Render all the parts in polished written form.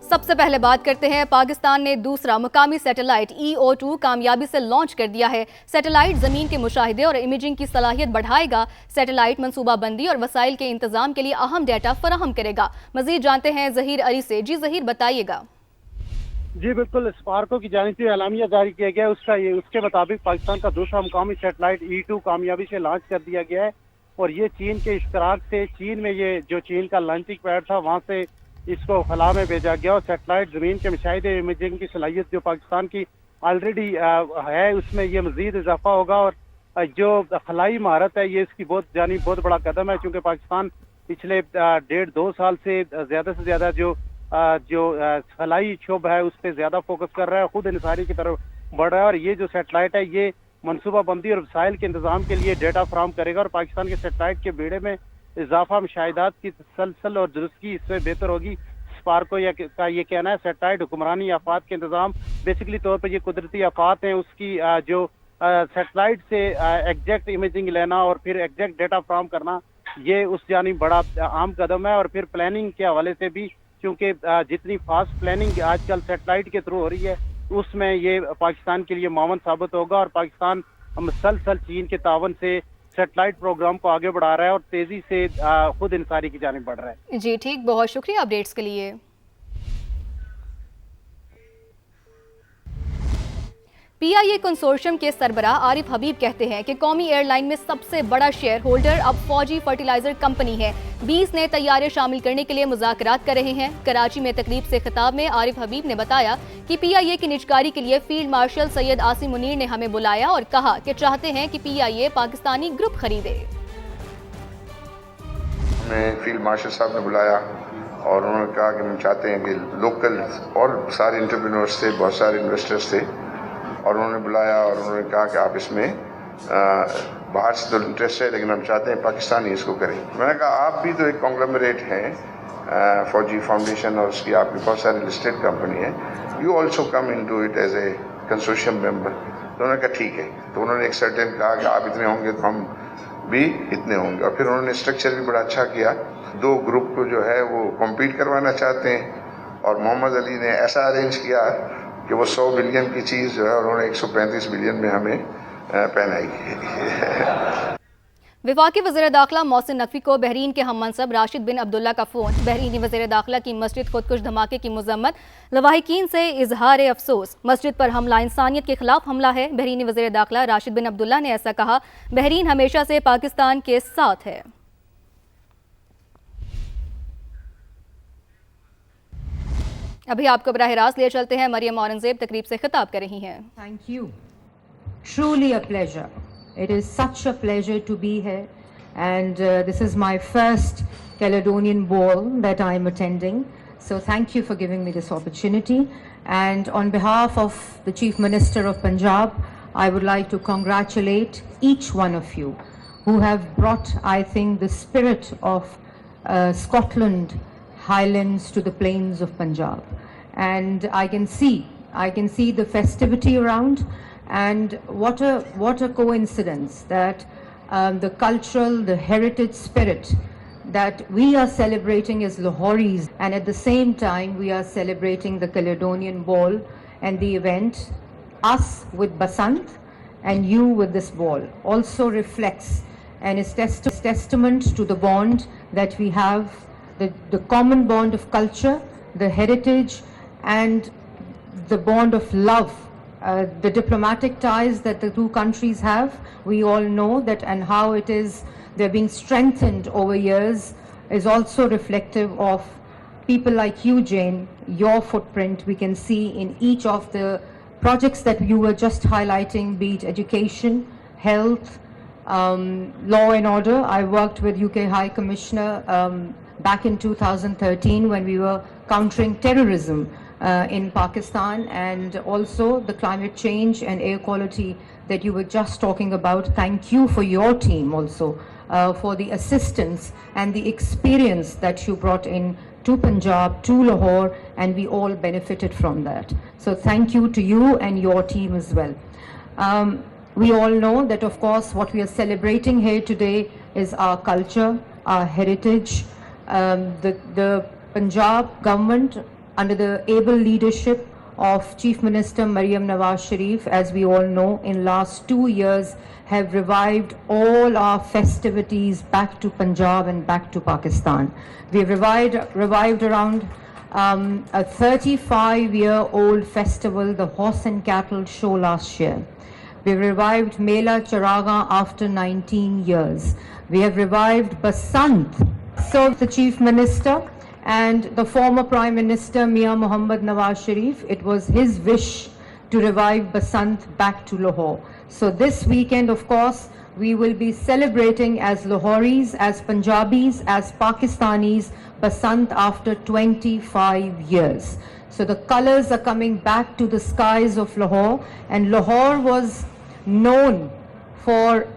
سب سے پہلے بات کرتے ہیں پاکستان نے دوسرا مقامی سیٹلائٹ EO2 کامیابی سے لانچ کر دیا ہے۔ سیٹلائٹ زمین کے مشاہدے اور امیجنگ کی صلاحیت بڑھائے گا۔ سیٹلائٹ منصوبہ بندی اور وسائل کے انتظام کے لیے اہم ڈیٹا فراہم کرے گا۔ مزید جانتے ہیں ظہیر علی سے۔ جی ظہیر، بتائیے گا۔ جی بالکل، اسپارکو کی جانب سے اعلامیہ جاری کیا گیا ہے۔ اس کے مطابق پاکستان کا دوسرا مقامی سیٹلائٹ E2 کامیابی سے لانچ کر دیا گیا ہے، اور یہ چین کے اشتراک سے چین میں یہ جو چین کا لانچنگ پیڈ تھا وہاں سے اس کو خلا میں بھیجا گیا، اور سیٹلائٹ زمین کے مشاہدے امیجنگ کی صلاحیت جو پاکستان کی آلریڈی ہے اس میں یہ مزید اضافہ ہوگا، اور جو خلائی مہارت ہے یہ اس کی بہت بڑا قدم ہے، چونکہ پاکستان پچھلے 1.5-2 سال سے زیادہ جو خلائی شعبہ ہے اس پہ زیادہ فوکس کر رہا ہے، خود انحصاری کی طرف بڑھ رہا ہے، اور یہ جو سیٹلائٹ ہے یہ منصوبہ بندی اور وسائل کے انتظام کے لیے ڈیٹا فراہم کرے گا، اور پاکستان کے سیٹلائٹ کے بیڑے میں اضافہ، مشاہدات کی تسلسل اور درستگی اس سے بہتر ہوگی۔ اسپارکو کا یہ کہنا ہے سیٹلائٹ حکمرانی آفات کے انتظام، بیسیکلی طور پر یہ قدرتی آفات ہیں، اس کی جو سیٹلائٹ سے ایگزیکٹ امیجنگ لینا اور پھر ایگزیکٹ ڈیٹا فراہم کرنا، یہ اس جانب بڑا اہم قدم ہے، اور پھر پلاننگ کے حوالے سے بھی، کیونکہ جتنی فاسٹ پلاننگ آج کل سیٹلائٹ کے تھرو ہو رہی ہے اس میں یہ پاکستان کے لیے معاون ثابت ہوگا، اور پاکستان مسلسل چین کے تعاون سے سیٹلائٹ پروگرام کو آگے بڑھا رہا ہے اور تیزی سے خود انحصاری کی جانب بڑھ رہا ہے۔ جی ٹھیک، بہت شکریہ اپڈیٹس کے لیے۔ PIA کنسورشیم کے سربراہ عارف حبیب کہتے ہیں کہ قومی ایئر لائن میں سب سے بڑا شیئر ہولڈر اب فوجی فرٹیلائزر کمپنی ہے۔ 20 نئے طیارے شامل کرنے کے لیے مذاکرات کر رہے ہیں۔ کراچی میں تقریب سے خطاب میں عارف حبیب نے بتایا کہ PIA کی نجکاری کے لیے فیلڈ مارشل سید عاصم منیر نے ہمیں بلایا اور کہا کہ چاہتے ہیں کہ PIA پاکستانی گروپ خریدے۔ ہمیں فیلڈ مارشل صاحب نے بلایا اور انہوں نے کہا کہ ہم چاہتے ہیں کہ لوکل اور سارے انٹرپرینورز سے بہت سارے انویسٹرز تھے، اور انہوں نے بلایا اور انہوں نے کہا کہ آپ اس میں باہر سے تو انٹرسٹ ہے لیکن ہم چاہتے ہیں پاکستانی اس کو کریں۔ میں نے کہا آپ بھی تو ایک کانگلومریٹ ہیں، فوجی فاؤنڈیشن، اور اس کی آپ کی بہت ساری لسٹڈ کمپنی ہے، you also come in to it as a consortium member. تو انہوں نے کہا ٹھیک ہے، تو انہوں نے ایک سرٹن کہا کہ آپ اتنے ہوں گے تو ہم بھی اتنے ہوں گے، اور پھر انہوں نے اسٹرکچر بھی بڑا اچھا کیا۔ 2 گروپ کو جو ہے وہ کمپیٹ کروانا چاہتے ہیں، اور محمد علی نے ایسا ارینج کیا کہ وہ 100 بلین کی چیز جو ہے انہوں نے 135 بلین میں ہمیں پہنائی۔ وفاقی وزیر داخلہ محسن نقوی کو بحرین کے ہم منصب راشد بن عبداللہ کا فون۔ بحرینی وزیر داخلہ کی مسجد خودکش دھماکے کی مذمت، لواحقین سے اظہار افسوس۔ مسجد پر حملہ انسانیت کے خلاف حملہ ہے۔ بحرینی وزیر داخلہ راشد بن عبداللہ نے ایسا کہا۔ بحرین ہمیشہ سے پاکستان کے ساتھ ہے۔ ابھی آپ کو براہ راست لے چلتے ہیں، مریم اورنگزیب تقریب سے خطاب کر رہی ہیں۔ Thank you. Truly a pleasure. It is such a pleasure to be here, and this is my first Caledonian Ball that I am attending. So thank you for giving me this opportunity. And on behalf of the Chief Minister of Punjab, I would like to congratulate each one of you who have brought, I think, the spirit of Scotland Highlands to the plains of Punjab. And I can see the festivity around, and what a coincidence that the cultural, the heritage spirit that we are celebrating as Lahoris, and at the same time we are celebrating the Caledonian Ball, and the event, us with Basant and you with this ball, also reflects and is testament to the bond that we have, the common bond of culture, the heritage, and the bond of love, the diplomatic ties that the two countries have. We all know that, and how it is they're being strengthened over years, is also reflective of people like you, Jane. Your footprint we can see in each of the projects that you were just highlighting, be it education, health, law and order. I worked with UK High Commissioner back in 2013 when we were countering terrorism in Pakistan, and also the climate change and air quality that you were just talking about. Thank you for your team also for the assistance and the experience that you brought in to Punjab, to Lahore, and we all benefited from that. So thank you to you and your team as well. We all know that, of course, what we are celebrating here today is our culture, our heritage. The Punjab government under the able leadership of Chief Minister Maryam Nawaz Sharif, as we all know, in last 2 years have revived all our festivities back to Punjab and back to Pakistan. We have revived around a 35-year-old festival, the Horse and Cattle Show last year. We have revived Mela Charaga after 19 years. We have revived Basant. So the Chief Minister and the former Prime Minister Mia Mohammad Nawaz Sharif, it was his wish to revive Basant back to Lahore. So this weekend, of course, we will be celebrating as Lahoris, as Punjabis, as Pakistanis, Basant after 25 years. So the colors are coming back to the skies of Lahore, and Lahore was known for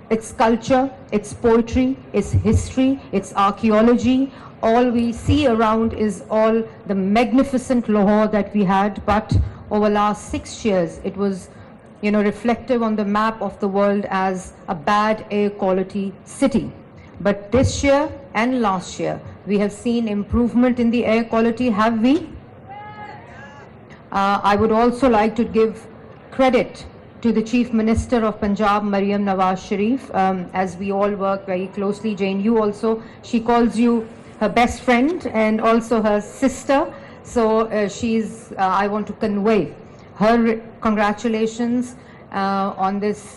its culture, its poetry, its history, its archaeology. All we see around is all the magnificent Lahore that we had, but over last 6 years, it was, reflective on the map of the world as a bad air quality city. But this year and last year, we have seen improvement in the air quality, have we? I would also like to give credit to the Chief Minister of Punjab, Maryam Nawaz Sharif, as we all work very closely. Jane, you also, she calls you her best friend and also her sister. So I want to convey her congratulations on this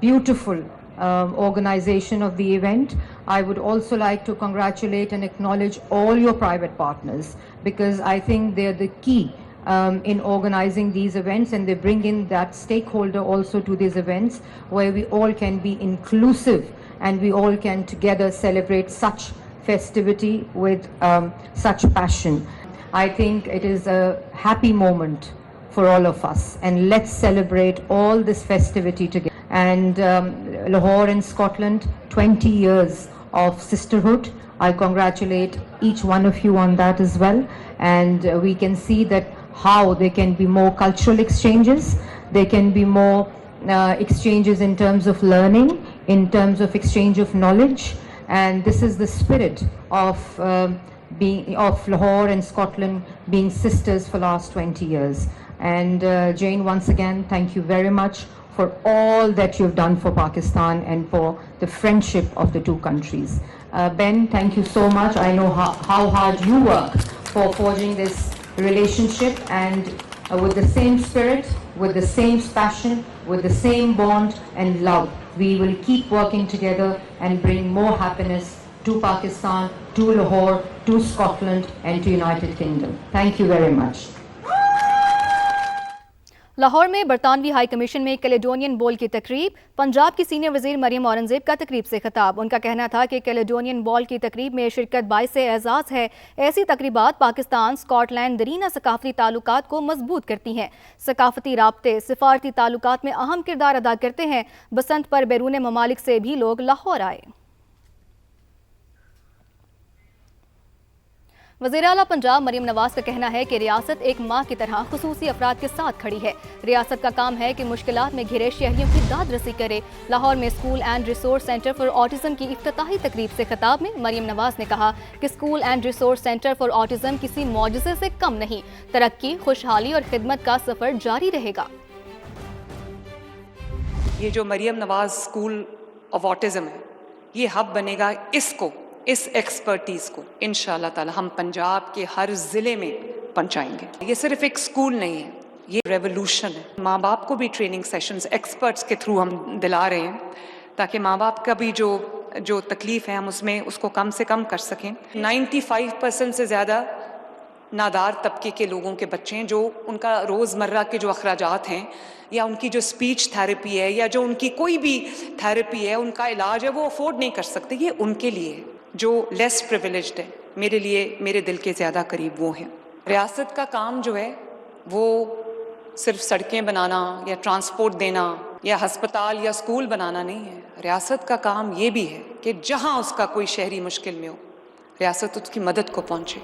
beautiful organization of the event. I would also like to congratulate and acknowledge all your private partners, because I think they're the key in organizing these events, and they bring in that stakeholder also to these events where we all can be inclusive and we all can together celebrate such festivity with such passion. I think it is a happy moment for all of us, and let's celebrate all this festivity together. And Lahore and Scotland, 20 years of sisterhood. I congratulate each one of you on that as well. And we can see that how there can be more cultural exchanges, there can be more exchanges in terms of learning, in terms of exchange of knowledge. And this is the spirit of Lahore and Scotland being sisters for last 20 years. And Jane, once again, thank you very much for all that you've done for Pakistan and for the friendship of the two countries. Ben, thank you so much. I know how hard you work for forging this relationship, and with the same spirit, with the same passion, with the same bond and love, we will keep working together and bring more happiness to Pakistan, to Lahore, to Scotland and to United Kingdom. Thank you very much. Lahore में बरतानवी high commission में Caledonian ball की तकरीब। पंजाब की senior वजीर मरियम औरंगजेब का तकरीब से खिताब। उनका कहना था कि कैलेडोनियन बॉल की तकरीब में शिरकत बाइस एजाज़ है। ऐसी तकरीबात पाकिस्तान स्कॉटलैंड दरीना सकाफती ताल्लुकात को मजबूत करती हैं। सकाफती राब्ते सिफारती ताल्लुकात में अहम किरदार अदा करते हैं। बसंत पर बैरून ममालिक से भी लोग लाहौर आए। वज़ीर आला पंजाब मरियम नवाज का कहना है कि रियासत एक माँ की तरह खुसूसी अफराद के साथ खड़ी है। रियासत का काम है कि मुश्किलात में घिरे शहरियों की दाद रसी करे। लाहौर में school and resource centre for autism की इफ्तिताही तकरीब से खिताब में मरियम नवाज ने कहा कि school and resource centre for autism किसी मौजज़े से कम नहीं, तरक्की, खुशहाली और खिदमत का सफ़र जारी रहेगा। ये जो Maryam Nawaz school of autism है, ये हब बनेगा इस एक्सपर्टीज़ को इंशाअल्लाह ताला हम पंजाब के हर ज़िले में पहुंचाएंगे। ये सिर्फ एक स्कूल नहीं है, ये रेवोल्यूशन है। माँ बाप को भी ट्रेनिंग सेशंस एक्सपर्ट्स के थ्रू हम दिला रहे हैं, ताकि माँ बाप का भी जो तकलीफ़ है हम उसको कम से कम कर सकें। 95% से ज़्यादा नादार तबके के लोगों के बच्चे हैं, जो उनका रोज़मर्रा के जो अखराजात हैं, या उनकी जो स्पीच थेरेपी है, या जो उनकी कोई भी थेरेपी है, उनका इलाज है, वो अफोर्ड नहीं कर सकते। ये उनके लिए है जो लेस प्रिविलेज्ड है। मेरे लिए मेरे दिल के ज़्यादा करीब वो हैं। रियासत का काम जो है वो सिर्फ सड़कें बनाना या ट्रांसपोर्ट देना या हस्पताल या स्कूल बनाना नहीं है। रियासत का काम ये भी है कि जहाँ उसका कोई शहरी मुश्किल में हो, रियासत उसकी मदद को पहुँचे।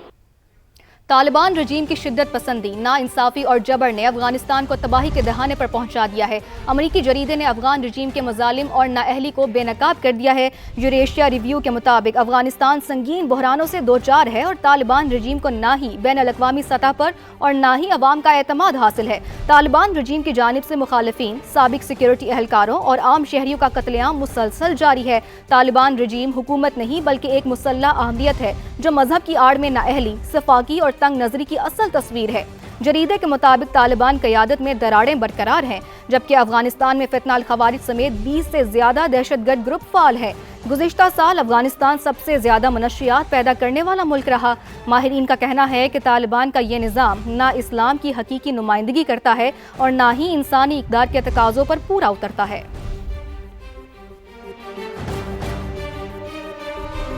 तालिबान रजीम की शिद्दत पसंदी, नाइंसाफी और जबर ने अफगानिस्तान को तबाही के दहाने पर पहुंचा दिया है। अमरीकी जरीदे ने अफगान रजीम के मजालिम और नाअहली को बेनकाब कर दिया है। यूरेशिया रिव्यू के मुताबिक अफगानिस्तान संगीन बहरानों से दो चार है और तालिबान रजीम को ना ही बैन अल-अक़वामी सतह पर और ना ही अवाम का एतमाद हासिल है। तालिबान रजीम की जानिब से मुखालिफिन, साबिक सिक्योरिटी एहलकारों और आम शहरियों का कत्लेआम मुसलसल जारी है। तालिबान रजीम हुकूमत नहीं बल्कि एक मुसल्लह अहमियत है जो मजहब की आड़ में नाअहली, सफाकी और तंग नजरी की असल तस्वीर है। जरीदे के मुताबिक तालिबान क़यादत में दरारें बरकरार हैं, जबकि अफगानिस्तान में फितनाल खवारिज समेत 20 से ज्यादा दहशतगर्द ग्रुप फाल हैं। गुज़िश्ता साल अफगानिस्तान सबसे ज्यादा मनशियात पैदा करने वाला मुल्क रहा। माहिरीन का कहना है कि तालिबान का ये निज़ाम ना इस्लाम की हकीकी नुमाइंदगी करता है और ना ही इंसानी इक़दार के तकाज़ों पर पूरा उतरता है।